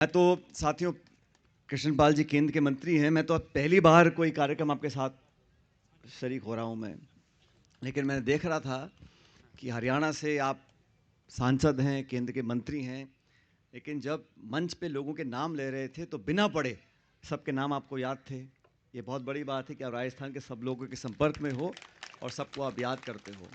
मैं तो साथियों कृष्णपाल जी केंद्र के मंत्री हैं। मैं तो अब पहली बार कोई कार्यक्रम आपके साथ शरीक हो रहा हूं मैं, लेकिन मैं देख रहा था कि हरियाणा से आप सांसद हैं, केंद्र के मंत्री हैं, लेकिन जब मंच पे लोगों के नाम ले रहे थे तो बिना पढ़े सबके नाम आपको याद थे। ये बहुत बड़ी बात है कि आप राजस्थान के सब लोगों के संपर्क में हो और सबको आप याद करते हो।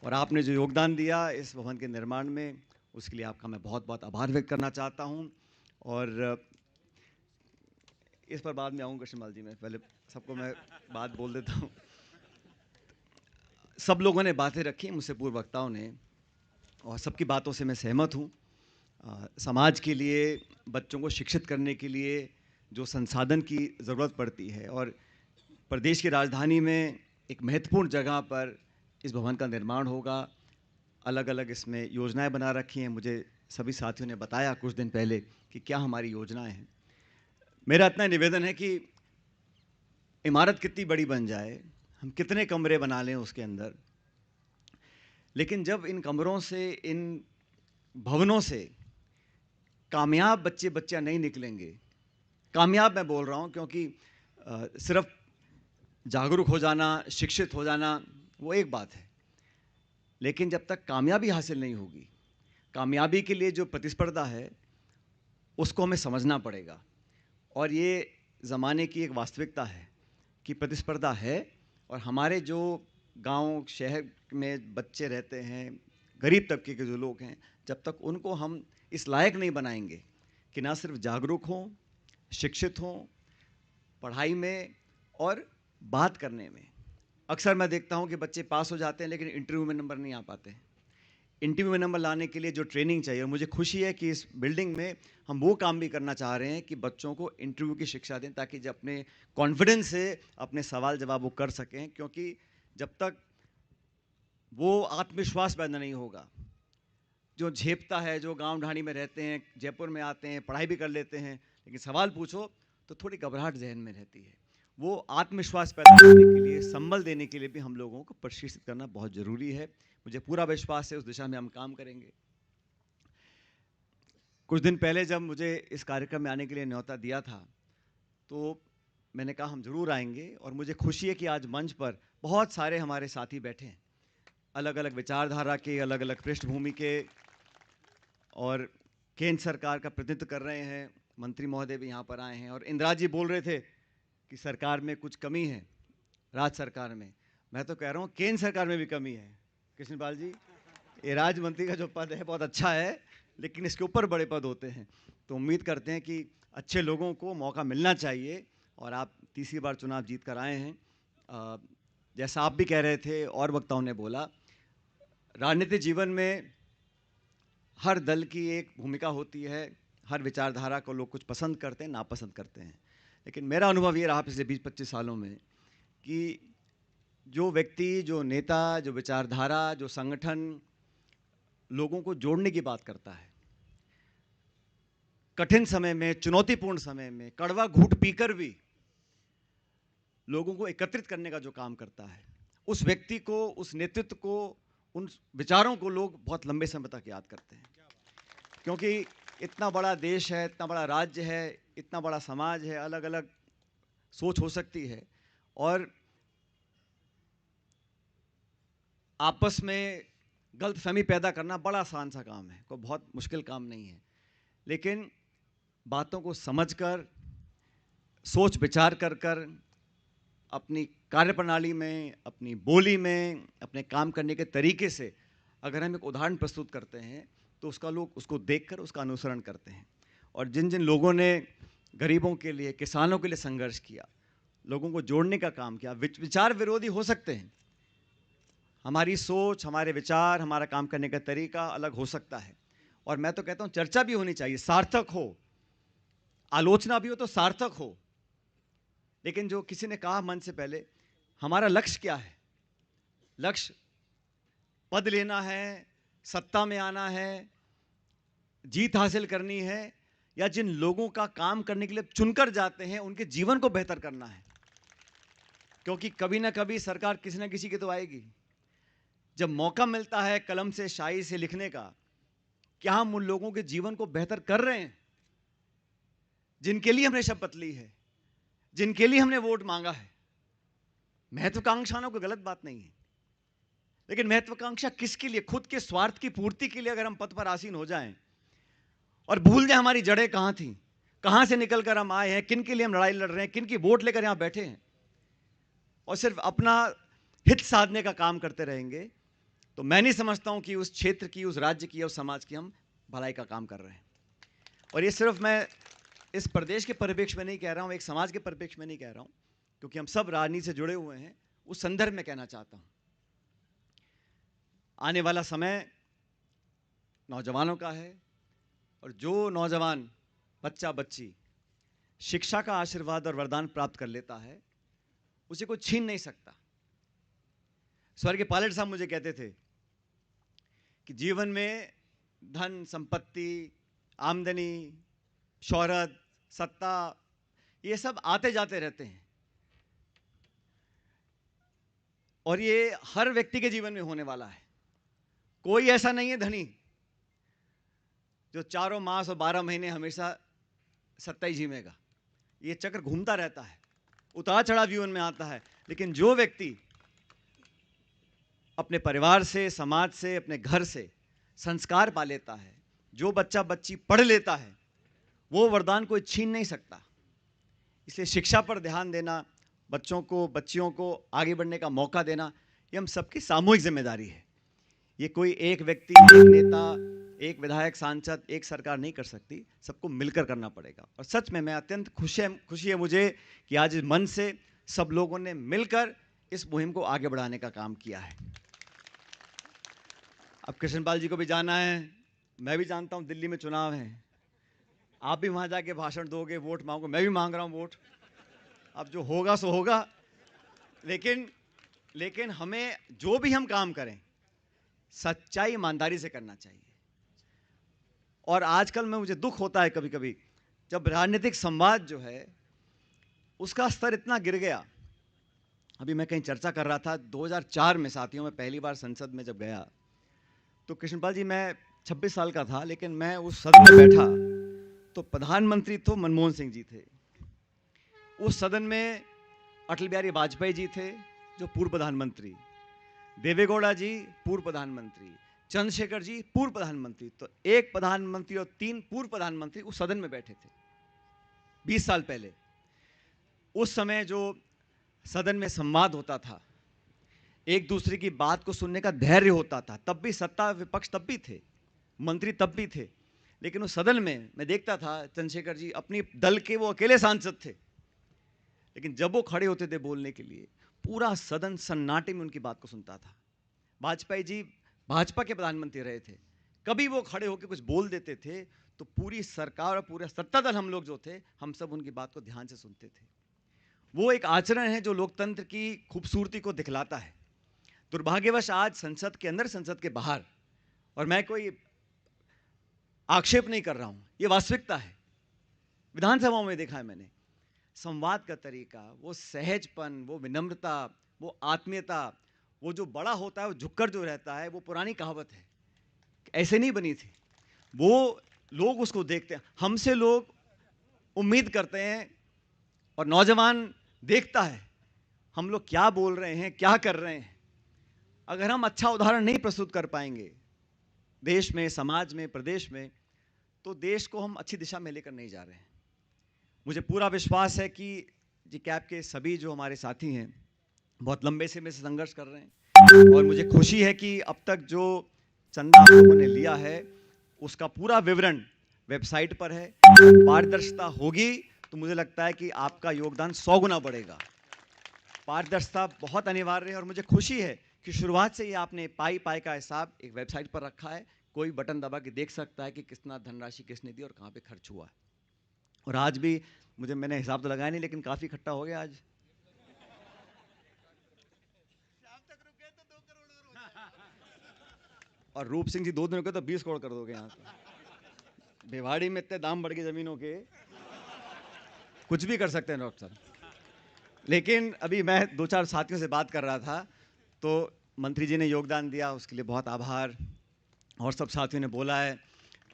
और आपने जो योगदान दिया इस भवन के निर्माण में, उसके लिए आपका मैं बहुत बहुत आभार व्यक्त करना चाहता हूँ। और इस पर बाद में आऊँगा कृष्णपाल जी, मैं पहले सबको मैं बात बोल देता हूँ। सब लोगों ने बातें रखी मुझसे, पूर्व वक्ताओं ने, और सबकी बातों से मैं सहमत हूँ। समाज के लिए, बच्चों को शिक्षित करने के लिए जो संसाधन की ज़रूरत पड़ती है, और प्रदेश की राजधानी में एक महत्वपूर्ण जगह पर इस भवन का निर्माण होगा। अलग अलग इसमें योजनाएं बना रखी हैं। मुझे सभी साथियों ने बताया कुछ दिन पहले कि क्या हमारी योजनाएं हैं। मेरा इतना निवेदन है कि इमारत कितनी बड़ी बन जाए, हम कितने कमरे बना लें उसके अंदर, लेकिन जब इन कमरों से, इन भवनों से कामयाब बच्चे बच्चियां नहीं निकलेंगे, कामयाब मैं बोल रहा हूं क्योंकि सिर्फ जागरूक हो जाना, शिक्षित हो जाना वो एक बात है, लेकिन जब तक कामयाबी हासिल नहीं होगी, कामयाबी के लिए जो प्रतिस्पर्धा है उसको हमें समझना पड़ेगा। और ये ज़माने की एक वास्तविकता है कि प्रतिस्पर्धा है, और हमारे जो गांव शहर में बच्चे रहते हैं, गरीब तबके के जो लोग हैं, जब तक उनको हम इस लायक नहीं बनाएंगे कि ना सिर्फ जागरूक हों, शिक्षित हों, पढ़ाई में और बात करने में। अक्सर मैं देखता हूं कि बच्चे पास हो जाते हैं लेकिन इंटरव्यू में नंबर नहीं आ पाते हैं। इंटरव्यू में नंबर लाने के लिए जो ट्रेनिंग चाहिए, और मुझे खुशी है कि इस बिल्डिंग में हम वो काम भी करना चाह रहे हैं कि बच्चों को इंटरव्यू की शिक्षा दें, ताकि जब अपने कॉन्फिडेंस से अपने सवाल जवाब वो कर सकें। क्योंकि जब तक वो आत्मविश्वास पैदा नहीं होगा, जो झेपता है, जो गांव ढाणी में रहते हैं, जयपुर में आते हैं, पढ़ाई भी कर लेते हैं, लेकिन सवाल पूछो तो थोड़ी घबराहट जहन में रहती है। वो आत्मविश्वास पैदा करने के लिए, संबल देने के लिए भी हम लोगों को प्रशिक्षित करना बहुत ज़रूरी है। मुझे पूरा विश्वास है उस दिशा में हम काम करेंगे। कुछ दिन पहले जब मुझे इस कार्यक्रम में आने के लिए न्योता दिया था, तो मैंने कहा हम जरूर आएंगे, और मुझे खुशी है कि आज मंच पर बहुत सारे हमारे साथी बैठे हैं, अलग अलग विचारधारा के, अलग अलग पृष्ठभूमि के, और केंद्र सरकार का प्रतिनिधित्व कर रहे हैं। मंत्री महोदय भी यहाँ पर आए हैं, और इंदिरा जी बोल रहे थे कि सरकार में कुछ कमी है, राज्य सरकार में। मैं तो कह रहा हूँ केंद्र सरकार में भी कमी है कृष्णपाल जी। ये राज्य मंत्री का जो पद है बहुत अच्छा है, लेकिन इसके ऊपर बड़े पद होते हैं। तो उम्मीद करते हैं कि अच्छे लोगों को मौका मिलना चाहिए, और आप तीसरी बार चुनाव जीत कर आए हैं। जैसा आप भी कह रहे थे और वक्ताओं ने बोला, राजनीतिक जीवन में हर दल की एक भूमिका होती है, हर विचारधारा को लोग कुछ पसंद करते हैं, नापसंद करते हैं। लेकिन मेरा अनुभव ये रहा पिछले 20-25 सालों में कि जो व्यक्ति, जो नेता, जो विचारधारा, जो संगठन लोगों को जोड़ने की बात करता है, कठिन समय में, चुनौतीपूर्ण समय में, कड़वा घूंट पीकर भी लोगों को एकत्रित करने का जो काम करता है, उस व्यक्ति को, उस नेतृत्व को, उन विचारों को लोग बहुत लंबे समय तक याद करते हैं। क्योंकि इतना बड़ा देश है, इतना बड़ा राज्य है, इतना बड़ा समाज है, अलग अलग सोच हो सकती है, और आपस में गलतफहमी पैदा करना बड़ा आसान सा काम है, कोई बहुत मुश्किल काम नहीं है। लेकिन बातों को समझकर, सोच विचार कर कर, अपनी कार्यप्रणाली में, अपनी बोली में, अपने काम करने के तरीके से अगर हम एक उदाहरण प्रस्तुत करते हैं, तो उसका लोग उसको देखकर उसका अनुसरण करते हैं। और जिन जिन लोगों ने गरीबों के लिए, किसानों के लिए संघर्ष किया, लोगों को जोड़ने का काम किया, विचार विरोधी हो सकते हैं, हमारी सोच, हमारे विचार, हमारा काम करने का तरीका अलग हो सकता है, और मैं तो कहता हूं चर्चा भी होनी चाहिए, सार्थक हो, आलोचना भी हो तो सार्थक हो। लेकिन जो किसी ने कहा मन से पहले, हमारा लक्ष्य क्या है? लक्ष्य पद लेना है, सत्ता में आना है, जीत हासिल करनी है, या जिन लोगों का काम करने के लिए चुनकर जाते हैं उनके जीवन को बेहतर करना है? क्योंकि कभी ना कभी सरकार किसी ना किसी की तो आएगी। जब मौका मिलता है कलम से, शाई से लिखने का, क्या हम उन लोगों के जीवन को बेहतर कर रहे हैं? जिनके लिए हमने शपथ ली है, जिनके लिए हमने वोट मांगा है। महत्वाकांक्षा ना कोई गलत बात नहीं है, लेकिन महत्वाकांक्षा किसके लिए? खुद के स्वार्थ की पूर्ति के लिए अगर हम पद पर आसीन हो जाएं और भूल जाए हमारी जड़ें कहां थी, कहां से निकलकर हम आए हैं, किन के लिए हम लड़ाई लड़ रहे हैं, किन की वोट लेकर यहां बैठे हैं, और सिर्फ अपना हित साधने का काम करते रहेंगे, तो मैं नहीं समझता हूं कि उस क्षेत्र की, उस राज्य की, उस समाज की हम भलाई का काम कर रहे हैं। और ये सिर्फ मैं इस प्रदेश के परिप्रेक्ष्य में नहीं कह रहा हूं, एक समाज के परिप्रेक्ष्य में नहीं कह रहा हूं, क्योंकि हम सब राजनीति से जुड़े हुए हैं। उस संदर्भ में कहना चाहता हूं, आने वाला समय नौजवानों का है, और जो नौजवान, बच्चा बच्ची शिक्षा का आशीर्वाद और वरदान प्राप्त कर लेता है, उसे कोई छीन नहीं सकता। स्वर्गीय पायलट साहब मुझे कहते थे कि जीवन में धन, संपत्ति, आमदनी, शोहरत, सत्ता, ये सब आते जाते रहते हैं, और ये हर व्यक्ति के जीवन में होने वाला है। कोई ऐसा नहीं है धनी जो चारों मास और 12 महीने हमेशा सत्ता ही झीमेगा। ये चक्र घूमता रहता है, उतार चढ़ाव जीवन में आता है, लेकिन जो व्यक्ति अपने परिवार से, समाज से, अपने घर से संस्कार पा लेता है, जो बच्चा बच्ची पढ़ लेता है, वो वरदान कोई छीन नहीं सकता। इसलिए शिक्षा पर ध्यान देना, बच्चों को, बच्चियों को आगे बढ़ने का मौका देना, ये हम सबकी सामूहिक जिम्मेदारी है। ये कोई एक व्यक्ति, एक नेता, एक विधायक, सांसद, एक सरकार नहीं कर सकती, सबको मिलकर करना पड़ेगा। और सच में मैं अत्यंत खुशी है मुझे कि आज इस मन से सब लोगों ने मिलकर इस मुहिम को आगे बढ़ाने का काम किया है। अब कृष्णपाल जी को भी जाना है, मैं भी जानता हूं दिल्ली में चुनाव है, आप भी वहां जाके भाषण दोगे, वोट मांगो, मैं भी मांग रहा हूं वोट। अब जो होगा सो होगा, लेकिन हमें जो भी हम काम करें सच्चाई, ईमानदारी से करना चाहिए। और आजकल में मुझे दुख होता है कभी कभी, जब राजनीतिक संवाद जो है उसका स्तर इतना गिर गया। अभी मैं कहीं चर्चा कर रहा था, 2004 में साथियों, मैं पहली बार संसद में जब गया, तो कृष्णपाल जी, मैं 26 साल का था, लेकिन मैं उस सदन में बैठा तो प्रधानमंत्री तो मनमोहन सिंह जी थे, उस सदन में अटल बिहारी वाजपेयी जी थे जो पूर्व प्रधानमंत्री, देवेगौड़ा जी पूर्व प्रधानमंत्री, चंद्रशेखर जी पूर्व प्रधानमंत्री, तो एक प्रधानमंत्री और 3 पूर्व प्रधानमंत्री उस सदन में बैठे थे 20 साल पहले। उस समय जो सदन में संवाद होता था, एक दूसरे की बात को सुनने का धैर्य होता था, तब भी सत्ता विपक्ष तब भी थे, मंत्री तब भी थे, लेकिन उस सदन में मैं देखता था चंद्रशेखर जी अपनी दल के वो अकेले सांसद थे, लेकिन जब वो खड़े होते थे बोलने के लिए, पूरा सदन सन्नाटे में उनकी बात को सुनता था। वाजपेयी जी भाजपा के प्रधानमंत्री रहे थे, कभी वो खड़े होकर कुछ बोल देते थे तो पूरी सरकार और पूरा सत्ता दल, हम लोग जो थे, हम सब उनकी बात को ध्यान से सुनते थे। वो एक आचरण है जो लोकतंत्र की खूबसूरती को दिखलाता है। दुर्भाग्यवश आज संसद के अंदर, संसद के बाहर, और मैं कोई आक्षेप नहीं कर रहा हूं, ये वास्तविकता है, विधानसभाओं में देखा है मैंने, संवाद का तरीका, वो सहजपन, वो विनम्रता, वो आत्मीयता, वो जो बड़ा होता है वो झुककर जो रहता है, वो पुरानी कहावत है, ऐसे नहीं बनी थी। वो लोग उसको देखते हैं, हमसे लोग उम्मीद करते हैं, और नौजवान देखता है हम लोग क्या बोल रहे हैं, क्या कर रहे हैं। अगर हम अच्छा उदाहरण नहीं प्रस्तुत कर पाएंगे देश में, समाज में, प्रदेश में, तो देश को हम अच्छी दिशा में लेकर नहीं जा रहे हैं। मुझे पूरा विश्वास है कि जी कैब के सभी जो हमारे साथी हैं बहुत लंबे समय से संघर्ष कर रहे हैं, और मुझे खुशी है कि अब तक जो चंदा आप लोगों ने लिया है उसका पूरा विवरण वेबसाइट पर है। पारदर्शिता होगी तो मुझे लगता है कि आपका योगदान 100 गुना बढ़ेगा। पारदर्शिता बहुत अनिवार्य है, और मुझे खुशी है कि शुरुआत से ही आपने पाई पाई का हिसाब एक वेबसाइट पर रखा है, कोई बटन दबा के देख सकता है कि कितना धनराशि किसने दी और कहाँ पे खर्च हुआ है। और आज भी मैंने हिसाब तो लगाया नहीं, लेकिन काफी इकट्ठा हो गया आज। और रूप सिंह जी 2 दिन रुके तो 20 करोड़ कर दोगे यहाँ पे। भिवाड़ी में इतने दाम बढ़ गए जमीनों के, कुछ भी कर सकते हैं डॉक्टर साहब। लेकिन अभी मैं 2-4 साथियों से बात कर रहा था, तो मंत्री जी ने योगदान दिया, उसके लिए बहुत आभार, और सब साथियों ने बोला है।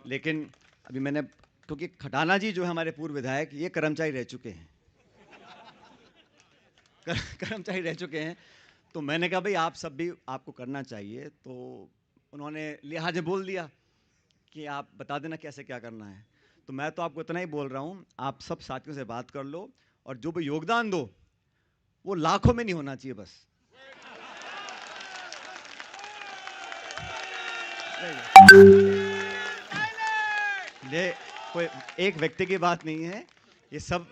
लेकिन अभी मैंने क्योंकि खटाना जी जो है हमारे पूर्व विधायक, ये कर्मचारी रह चुके हैं, कर्मचारी रह चुके हैं। तो मैंने कहा भाई आप सब भी आपको करना चाहिए, तो उन्होंने लिहाज बोल दिया कि आप बता देना कैसे क्या करना है। तो मैं तो आपको इतना ही बोल रहा हूँ, आप सब साथियों से बात कर लो और जो भी योगदान दो वो लाखों में नहीं होना चाहिए बस। ये कोई एक व्यक्ति की बात नहीं है, ये सब।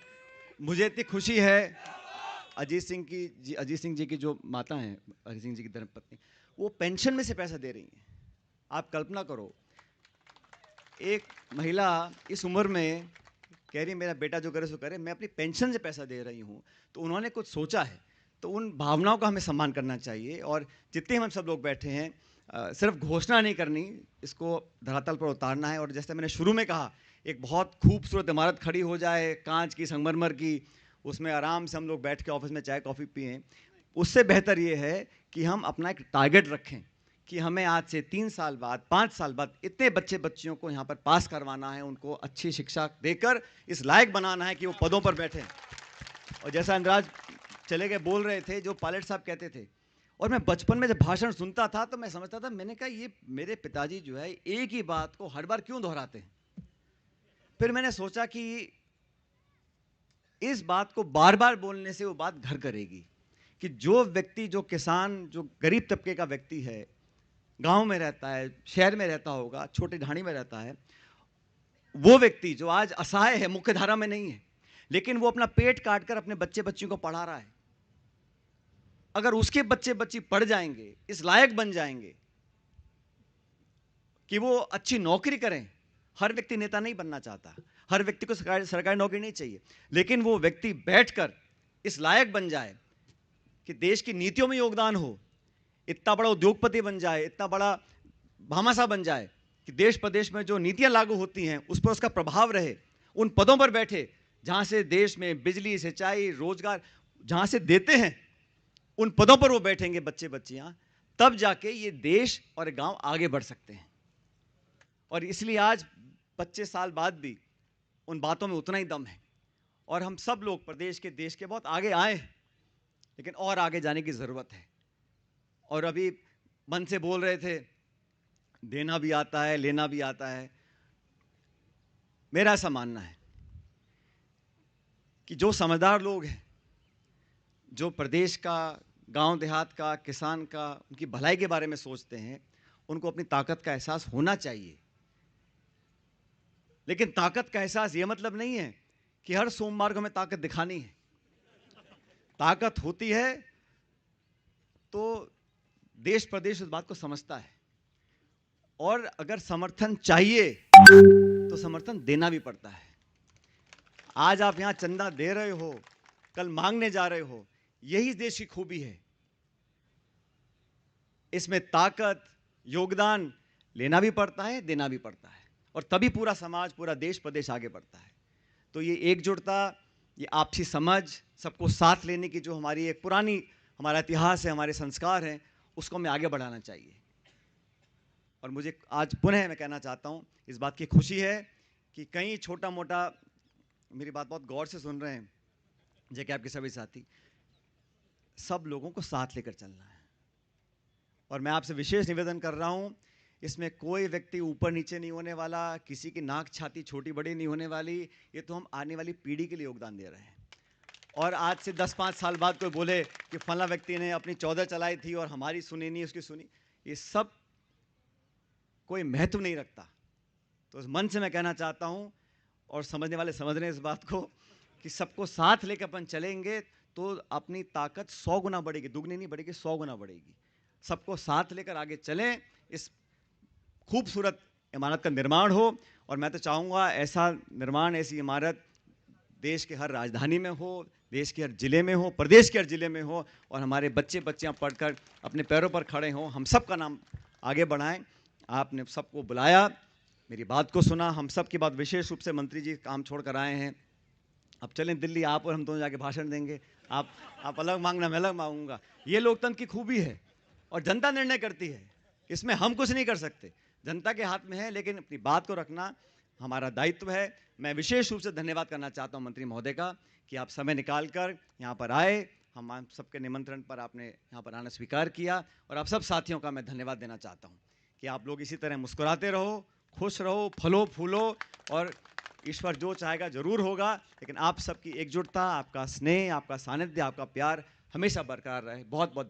मुझे इतनी खुशी है, अजीत सिंह जी की जो माता हैं, अजीत सिंह जी की धर्मपत्नी, वो पेंशन में से पैसा दे रही हैं। आप कल्पना करो, एक महिला इस उम्र में कह रही मेरा बेटा जो करे सो करे, मैं अपनी पेंशन से पैसा दे रही हूँ। तो उन्होंने कुछ सोचा है, तो उन भावनाओं का हमें सम्मान करना चाहिए। और जितने हम सब लोग बैठे हैं, सिर्फ घोषणा नहीं करनी, इसको धरातल पर उतारना है। और जैसे मैंने शुरू में कहा, एक बहुत खूबसूरत इमारत खड़ी हो जाए, कांच की, संगमरमर की, उसमें आराम से हम लोग बैठ के ऑफिस में चाय कॉफ़ी पिएं। उससे बेहतर ये है कि हम अपना एक टारगेट रखें कि हमें आज से 3 साल बाद, 5 साल बाद इतने बच्चे बच्चियों को यहाँ पर पास करवाना है, उनको अच्छी शिक्षा देकर इस लायक बनाना है कि वो पदों पर बैठें। और जैसा अनुराज चले गए बोल रहे थे, जो पायलट साहब कहते थे, और मैं बचपन में जब भाषण सुनता था तो मैं समझता था, मैंने कहा ये मेरे पिताजी जो है एक ही बात को हर बार क्यों दोहराते हैं। फिर मैंने सोचा कि इस बात को बार बार बोलने से वो बात घर करेगी कि जो व्यक्ति, जो किसान, जो गरीब तबके का व्यक्ति है, गांव में रहता है, शहर में रहता होगा, छोटी ढाणी में रहता है, वो व्यक्ति जो आज असहाय है, मुख्य धारा में नहीं है, लेकिन वो अपना पेट काट कर अपने बच्चे बच्चियों को पढ़ा रहा है, अगर उसके बच्चे बच्ची पढ़ जाएंगे, इस लायक बन जाएंगे कि वो अच्छी नौकरी करें। हर व्यक्ति नेता नहीं बनना चाहता, हर व्यक्ति को सरकारी नौकरी नहीं चाहिए, लेकिन वो व्यक्ति बैठकर इस लायक बन जाए कि देश की नीतियों में योगदान हो, इतना बड़ा उद्योगपति बन जाए, इतना बड़ा भामाशाह बन जाए कि देश प्रदेश में जो नीतियां लागू होती हैं उस पर उसका प्रभाव रहे, उन पदों पर बैठे जहां से देश में बिजली, सिंचाई, रोजगार जहां से देते हैं, उन पदों पर वो बैठेंगे बच्चे बच्चियां, तब जाके ये देश और गांव आगे बढ़ सकते हैं। और इसलिए आज 25 साल बाद भी उन बातों में उतना ही दम है, और हम सब लोग प्रदेश के, देश के बहुत आगे आए हैं, लेकिन और आगे जाने की ज़रूरत है। और अभी मन से बोल रहे थे, देना भी आता है, लेना भी आता है। मेरा ऐसा मानना है कि जो समझदार लोग हैं, जो प्रदेश का, गांव देहात का, किसान का, उनकी भलाई के बारे में सोचते हैं, उनको अपनी ताकत का एहसास होना चाहिए। लेकिन ताकत का एहसास ये मतलब नहीं है कि हर सोमवार को हमें ताकत दिखानी है। ताकत होती है तो देश प्रदेश उस बात को समझता है, और अगर समर्थन चाहिए तो समर्थन देना भी पड़ता है। आज आप यहां चंदा दे रहे हो, कल मांगने जा रहे हो, यही देश की खूबी है। इसमें ताकत, योगदान लेना भी पड़ता है, देना भी पड़ता है, और तभी पूरा समाज, पूरा देश प्रदेश आगे बढ़ता है। तो ये एकजुटता, ये आपसी समझ, सबको साथ लेने की जो हमारी एक पुरानी, हमारा इतिहास है, हमारे संस्कार हैं, उसको हमें आगे बढ़ाना चाहिए। और मुझे आज पुनः मैं कहना चाहता हूँ, इस बात की खुशी है कि कहीं छोटा मोटा, मेरी बात बहुत गौर से सुन रहे हैं जैसे कि आपके सभी साथी, सब लोगों को साथ लेकर चलना है। और मैं आपसे विशेष निवेदन कर रहा हूँ, इसमें कोई व्यक्ति ऊपर नीचे नहीं होने वाला, किसी की नाक छाती छोटी बड़ी नहीं होने वाली। ये तो हम आने वाली पीढ़ी के लिए योगदान दे रहे हैं। और आज से 10-5 साल बाद कोई बोले कि फला व्यक्ति ने अपनी 14 चलाई थी और हमारी सुनी नहीं, उसकी सुनी, ये सब कोई महत्व नहीं रखता। तो इस मन से मैं कहना चाहता हूँ, और समझने वाले समझ रहे हैं इस बात को, कि सबको साथ लेकर अपन चलेंगे तो अपनी ताकत 100 गुना बढ़ेगी, दुगनी नहीं बढ़ेगी, 100 गुना बढ़ेगी। सबको साथ लेकर आगे चलें, इस खूबसूरत इमारत का निर्माण हो। और मैं तो चाहूँगा ऐसा निर्माण, ऐसी इमारत देश के हर राजधानी में हो, देश के हर ज़िले में हो, प्रदेश के हर ज़िले में हो, और हमारे बच्चे बच्चियाँ पढ़कर अपने पैरों पर खड़े हों, हम सब का नाम आगे बढ़ाएं। आपने सबको बुलाया, मेरी बात को सुना, हम सब की बात, विशेष रूप से मंत्री जी काम छोड़ कर आए हैं। अब चलें दिल्ली, आप और हम दोनों जाके भाषण देंगे। आप अलग मांगना, मैं अलग मांगूंगा। ये लोकतंत्र की खूबी है, और जनता निर्णय करती है, इसमें हम कुछ नहीं कर सकते, जनता के हाथ में है। लेकिन अपनी बात को रखना, हमारा दायित्व है। मैं विशेष रूप से धन्यवाद करना चाहता हूं मंत्री महोदय का कि आप समय निकालकर यहाँ पर आए, हम सबके निमंत्रण पर आपने यहाँ पर आना स्वीकार किया, और आप सब साथियों का मैं धन्यवाद देना चाहता हूँ कि आप लोग इसी तरह मुस्कुराते रहो, खुश रहो, फलो फूलो, और ईश्वर जो चाहेगा जरूर होगा, लेकिन आप सबकी एकजुटता, आपका स्नेह, आपका सानिध्य, आपका प्यार हमेशा बरकरार रहे। बहुत बहुत